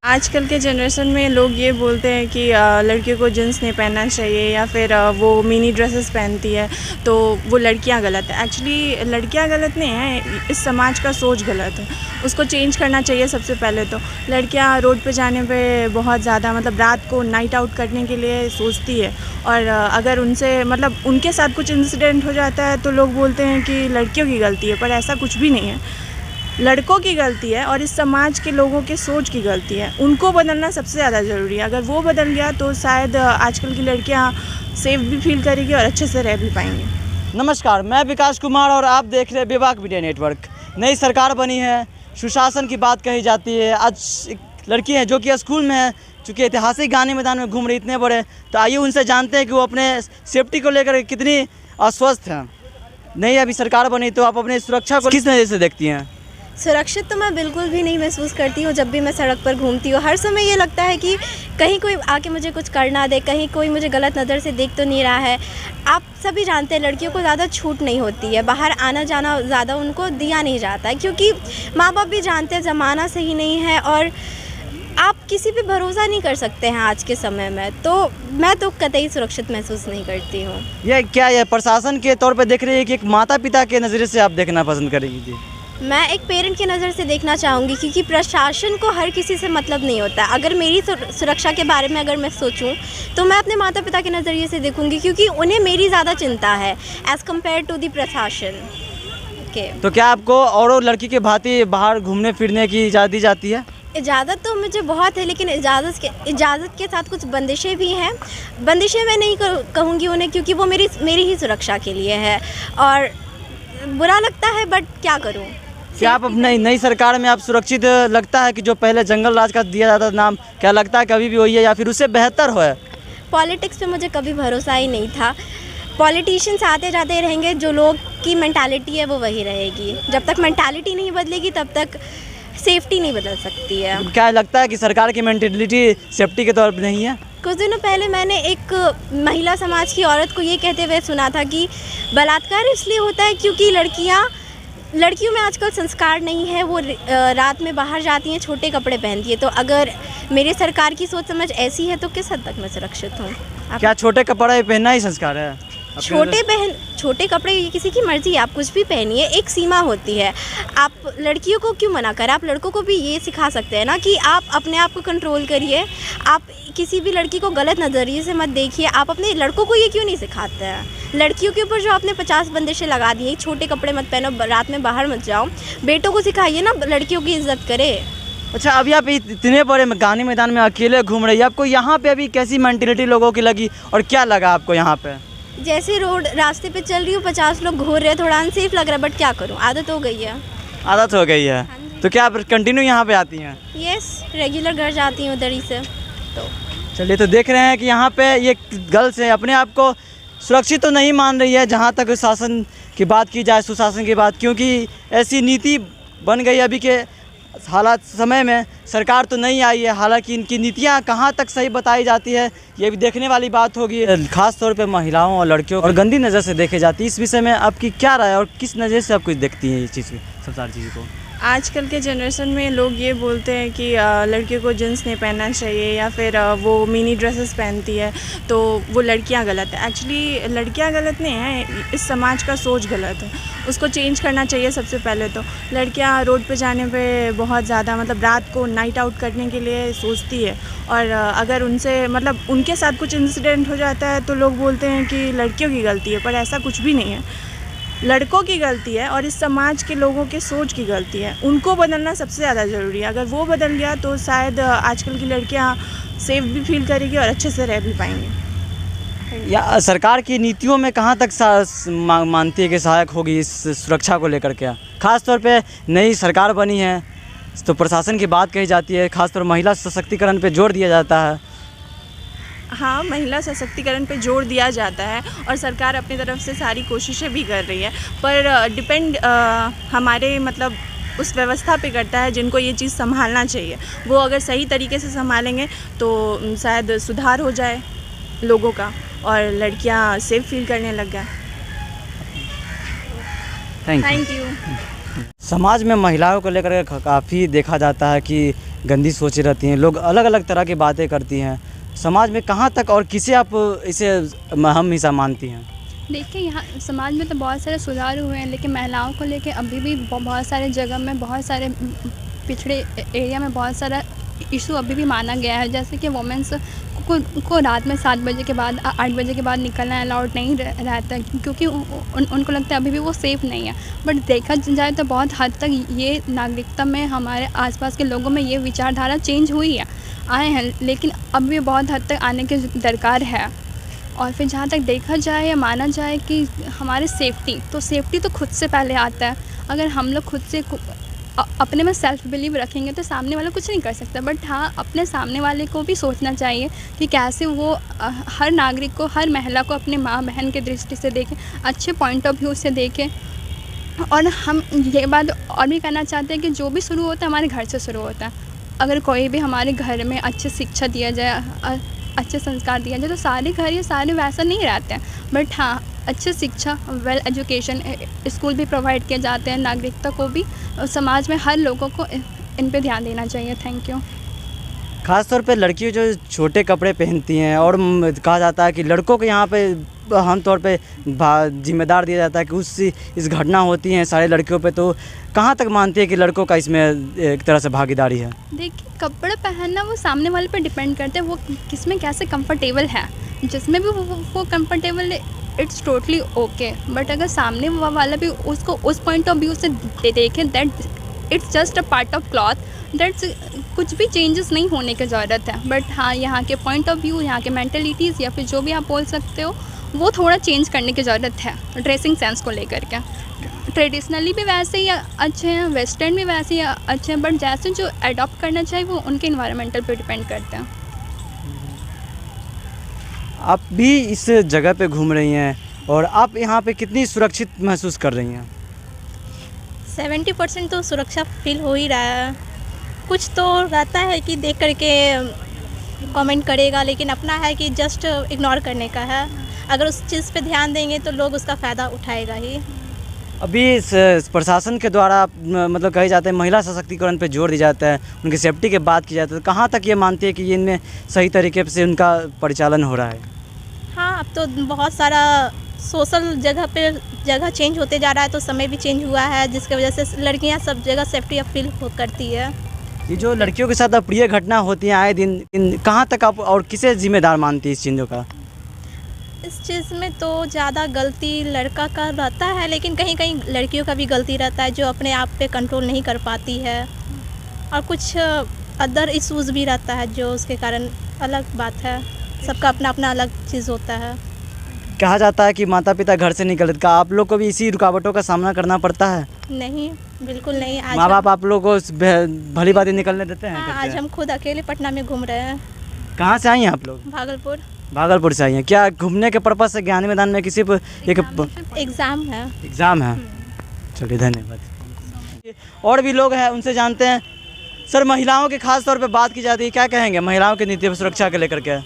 आजकल के जनरेशन में लोग ये बोलते हैं कि लड़कियों को जींस नहीं पहनना चाहिए या फिर वो मिनी ड्रेसेस पहनती है तो वो लड़कियां गलत है। एक्चुअली लड़कियां गलत नहीं हैं, इस समाज का सोच गलत है, उसको चेंज करना चाहिए। सबसे पहले तो लड़कियां रोड पे जाने पे बहुत ज़्यादा मतलब रात को नाइट आउट करने के लिए सोचती है और अगर उनसे मतलब उनके साथ कुछ इंसिडेंट हो जाता है तो लोग बोलते हैं कि लड़कियों की गलती है, पर ऐसा कुछ भी नहीं है। लड़कों की गलती है और इस समाज के लोगों के सोच की गलती है। उनको बदलना सबसे ज़्यादा ज़रूरी है। अगर वो बदल गया तो शायद आजकल की लड़कियां सेफ भी फील करेगी और अच्छे से रह भी पाएंगी। नमस्कार, मैं विकास कुमार और आप देख रहे हैं विभाग मीडिया नेटवर्क। नई सरकार बनी है, सुशासन की बात कही जाती है। आज एक लड़की है जो कि स्कूल में है, चूँकि ऐतिहासिक गांधी मैदान में घूम रही इतने बड़े, तो आइए उनसे जानते हैं कि वो अपने सेफ्टी को लेकर कितनी अस्वस्थ हैं। नई अभी सरकार बनी तो आप अपनी सुरक्षा को किस नज़र से देखती हैं? सुरक्षित तो मैं बिल्कुल भी नहीं महसूस करती हूँ। जब भी मैं सड़क पर घूमती हूँ हर समय ये लगता है कि कहीं कोई आके मुझे कुछ कर ना दे, कहीं कोई मुझे गलत नज़र से देख तो नहीं रहा है। आप सभी जानते हैं लड़कियों को ज़्यादा छूट नहीं होती है, बाहर आना जाना ज़्यादा उनको दिया नहीं जाता है क्योंकि माँ बाप भी जानते हैं ज़माना सही नहीं है और आप किसी पे भरोसा नहीं कर सकते हैं आज के समय में। तो मैं तो कतई सुरक्षित महसूस नहीं करती हूँ। यह प्रशासन के तौर पर देख रही है कि एक माता पिता के नज़रिए से आप देखना पसंद करेगी जी? मैं एक पेरेंट की नज़र से देखना चाहूँगी क्योंकि प्रशासन को हर किसी से मतलब नहीं होता। अगर मेरी सुरक्षा के बारे में अगर मैं सोचूं तो मैं अपने माता पिता के नज़रिए से देखूँगी क्योंकि उन्हें मेरी ज़्यादा चिंता है एज़ कम्पेयर टू दी प्रशासन के। तो क्या आपको और लड़की के भांति बाहर घूमने फिरने की इजाज़त दी जाती है? इजाज़त तो मुझे बहुत है, लेकिन इजाज़त के साथ कुछ बंदिशें भी हैं। बंदिशें मैं नहीं कहूँगी उन्हें क्योंकि वो मेरी ही सुरक्षा के लिए है और बुरा लगता है, बट क्या करूँ। क्या आप अपने नई सरकार में आप सुरक्षित लगता है कि जो पहले जंगल राज का दिया जाता नाम, क्या लगता है कभी भी वही है या फिर उससे बेहतर हो? पॉलिटिक्स पे मुझे कभी भरोसा ही नहीं था। पॉलिटिशियंस आते जाते रहेंगे, जो लोग की मेंटालिटी है वो वही रहेगी। जब तक मेंटालिटी नहीं बदलेगी तब तक सेफ्टी नहीं बदल सकती है। क्या लगता है कि सरकार की मेंटालिटी सेफ्टी के तौर पर नहीं है? कुछ दिनों पहले मैंने एक महिला समाज की औरत को ये कहते हुए सुना था कि बलात्कार इसलिए होता है क्योंकि लड़कियों में आजकल संस्कार नहीं है, वो रात में बाहर जाती हैं, छोटे कपड़े पहनती है। तो अगर मेरी सरकार की सोच समझ ऐसी है तो किस हद तक मैं सुरक्षित हूँ? क्या छोटे कपड़े पहनना ही संस्कार है? छोटे कपड़े ये किसी की मर्जी है, आप कुछ भी पहनिए, एक सीमा होती है। आप लड़कियों को क्यों मना करें? आप लड़कों को भी ये सिखा सकते हैं ना कि आप अपने आप को कंट्रोल करिए। आप किसी भी लड़की को गलत नज़रिए से मत देखिए। आप अपने लड़कों को ये क्यों नहीं सिखाते हैं? लड़कियों के ऊपर जो आपने 50 बंदिशें लगा दी हैं, छोटे कपड़े मत पहनो, रात में बाहर मत जाओ, बेटों को सिखाइए ना लड़कियों की इज्जत करे। अच्छा, अभी आप इतने बड़े गांधी मैदान में अकेले घूम रही है, आपको यहाँ पे अभी कैसी मेंटेलिटी लोगों की लगी और क्या लगा आपको यहाँ पे? जैसे रास्ते पे चल रही हूँ, 50 लोग घूर रहे हैं, थोड़ा अनसेफ लग रहा है, बट क्या करूँ, आदत हो गई है। आदत हो गई है। तो क्या आप कंटिन्यू यहाँ पे आती हैं? यस, रेगुलर घर जाती हूँ उधर ही से। तो चलिए, तो देख रहे हैं कि यहाँ पे ये गर्ल्स है अपने आप को सुरक्षित तो नहीं मान रही है जहाँ तक शासन की बात की जाए, सुशासन की बात, क्योंकि ऐसी नीति बन गई अभी के हालात समय में। सरकार तो नहीं आई है, हालांकि इनकी नीतियाँ कहाँ तक सही बताई जाती है ये भी देखने वाली बात होगी। खास तौर पे महिलाओं और लड़कियों और गंदी नज़र से देखे जाती है। इस विषय में आपकी क्या राय और किस नज़र से आप कुछ देखती हैं ये चीज़, सब सारी चीज़ों को? आजकल के जनरेशन में लोग ये बोलते हैं कि लड़कियों को जींस नहीं पहनना चाहिए या फिर वो मिनी ड्रेसेस पहनती है तो वो लड़कियां गलत है। एक्चुअली लड़कियां गलत नहीं हैं, इस समाज का सोच गलत है, उसको चेंज करना चाहिए। सबसे पहले तो लड़कियां रोड पे जाने पे बहुत ज़्यादा मतलब रात को नाइट आउट करने के लिए सोचती है और अगर उनसे मतलब उनके साथ कुछ इंसिडेंट हो जाता है तो लोग बोलते हैं कि लड़कियों की गलती है, पर ऐसा कुछ भी नहीं है। लड़कों की गलती है और इस समाज के लोगों के सोच की गलती है। उनको बदलना सबसे ज़्यादा ज़रूरी है। अगर वो बदल गया तो शायद आजकल की लड़कियां सेफ भी फील करेगी और अच्छे से रह भी पाएंगी। या सरकार की नीतियों में कहाँ तक मानती है कि सहायक होगी इस सुरक्षा को लेकर? क्या खास तौर पे नई सरकार बनी है तो प्रशासन की बात कही जाती है, खासतौर महिला सशक्तिकरण पे जोर दिया जाता है। हाँ, महिला सशक्तिकरण पे जोर दिया जाता है और सरकार अपनी तरफ से सारी कोशिशें भी कर रही है, पर डिपेंड हमारे मतलब उस व्यवस्था पे करता है जिनको ये चीज़ संभालना चाहिए। वो अगर सही तरीके से संभालेंगे तो शायद सुधार हो जाए लोगों का और लड़कियां सेफ फील करने लग जाए। Thank you. समाज में महिलाओं को लेकर काफ़ी देखा जाता है कि गंदी सोचें रहती हैं, लोग अलग अलग तरह की बातें करती हैं। समाज में कहाँ तक और किसे आप इसे अहम हिस्सा मानती हैं? देखिए, यहाँ समाज में तो बहुत सारे सुधार हुए हैं, लेकिन महिलाओं को लेके अभी भी बहुत सारे जगह में, बहुत सारे पिछड़े एरिया में बहुत सारा इशू अभी भी माना गया है। जैसे कि वुमेंस को रात में 7 बजे के बाद 8 बजे के बाद निकलना अलाउड नहीं रहता है, क्योंकि उनको लगता है अभी भी वो सेफ़ नहीं है। बट देखा जाए तो बहुत हद तक ये नागरिकता में हमारे आसपास के लोगों में ये विचारधारा चेंज हुई है, आए हैं, लेकिन अब भी बहुत हद तक आने की दरकार है। और फिर जहाँ तक देखा जाए या माना जाए कि हमारे सेफ्टी तो खुद से पहले आता है। अगर हम लोग खुद से अपने में सेल्फ बिलीव रखेंगे तो सामने वाला कुछ नहीं कर सकता। बट हाँ, अपने सामने वाले को भी सोचना चाहिए कि कैसे वो हर नागरिक को, हर महिला को अपने माँ बहन के दृष्टि से देखें, अच्छे पॉइंट ऑफ व्यू से देखें। और हम ये बात और भी कहना चाहते हैं कि जो भी शुरू होता है हमारे घर से शुरू होता है। अगर कोई भी हमारे घर में अच्छी शिक्षा दिया जाए, अच्छे संस्कार दिया जाए, तो सारे घर ये सारे वैसा नहीं रहते हैं। बट हाँ, अच्छी शिक्षा, वेल एजुकेशन, स्कूल भी प्रोवाइड किए जाते हैं नागरिकता को भी। समाज में हर लोगों को इन पे ध्यान देना चाहिए। Thank you. ख़ास तौर पे लड़कियां जो छोटे कपड़े पहनती हैं, और कहा जाता है कि लड़कों को यहाँ पे आम तौर पे जिम्मेदार दिया जाता है कि इस घटना होती हैं सारे लड़कियों पे, तो कहाँ तक मानती है कि लड़कों का इसमें एक तरह से भागीदारी है? देखिए, कपड़े पहनना वो सामने वाले पर डिपेंड करते हैं, वो किस में कैसे कंफर्टेबल है। जिसमें भी वो कंफर्टेबल है, इट्स टोटली ओके। बट अगर सामने वाला भी उसको उस पॉइंट ऑफ व्यू से देखे that it's just a part of cloth, that's कुछ भी चेंजेस नहीं होने की ज़रूरत है। बट हाँ, यहाँ के पॉइंट ऑफ व्यू, यहाँ के मेंटलिटीज़ या फिर जो भी आप बोल सकते हो, वो थोड़ा चेंज करने की ज़रूरत है ड्रेसिंग सेंस को लेकर के। ट्रेडिशनली भी वैसे ही अच्छे हैं, वेस्टर्न भी वैसे ही अच्छे हैं, बट जैसे जो अडॉप्ट करना चाहिए वो उनके इन्वायरमेंटल पे डिपेंड करते हैं। आप भी इस जगह पे घूम रही हैं और आप यहाँ पे कितनी सुरक्षित महसूस कर रही हैं? 70% तो सुरक्षा फील हो ही रहा है। कुछ तो रहता है कि देख करके कमेंट करेगा, लेकिन अपना है कि जस्ट इग्नोर करने का है। अगर उस चीज़ पे ध्यान देंगे तो लोग उसका फ़ायदा उठाएगा ही। अभी प्रशासन के द्वारा मतलब कहे जाते हैं महिला सशक्तिकरण पे जोर दिया जाता है, उनकी सेफ्टी की बात की जाती है, तो कहाँ तक ये मानती है कि इनमें सही तरीके से उनका परिचालन हो रहा है? हाँ, अब तो बहुत सारा सोशल जगह चेंज होते जा रहा है, तो समय भी चेंज हुआ है, जिसकी वजह से लड़कियां सब जगह सेफ्टी फील करती है। ये जो लड़कियों के साथ अप्रिय घटना होती हैं आए दिन, कहाँ तक आप और किसे जिम्मेदार मानती है इस चीज़ों का? इस चीज़ में तो ज़्यादा गलती लड़का का रहता है, लेकिन कहीं कहीं लड़कियों का भी गलती रहता है, जो अपने आप पे कंट्रोल नहीं कर पाती है, और कुछ अदर इश्यूज़ भी रहता है जो उसके कारण अलग बात है। सबका अपना अपना अलग चीज़ होता है। कहा जाता है कि माता पिता घर से निकलते, का आप लोग को भी इसी रुकावटों का सामना करना पड़ता है? नहीं, बिल्कुल नहीं। आज माँ बाप आप लोग को भली बातें निकलने देते हैं? हाँ, आज हम खुद अकेले पटना में घूम रहे हैं। कहाँ से आई हैं आप लोग? भागलपुर से आई हैं। क्या घूमने के पर्पज़ से ज्ञानी मैदान में किसी पर एक एग्ज़ाम है? चलिए, धन्यवाद। और भी लोग हैं, उनसे जानते हैं। सर, महिलाओं के खास तौर पे बात की जाती है, क्या कहेंगे महिलाओं की नीति सुरक्षा के लेकर के?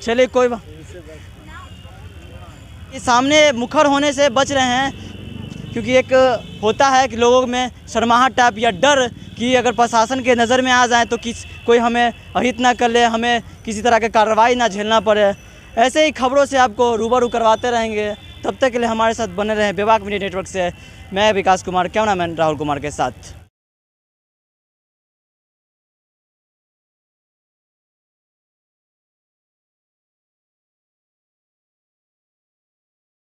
चलिए, कोई बात। ये सामने मुखर होने से बच रहे हैं, क्योंकि एक होता है कि लोगों में शर्माहट टाइप या डर कि अगर प्रशासन के नज़र में आ जाए तो कोई हमें अहित ना कर ले, हमें किसी तरह की कार्रवाई ना झेलना पड़े। ऐसे ही खबरों से आपको रूबरू करवाते रहेंगे। तब तक के लिए हमारे साथ बने रहें बेबाक मीडिया नेटवर्क से। मैं विकास कुमार, कैमरामैन राहुल कुमार के साथ।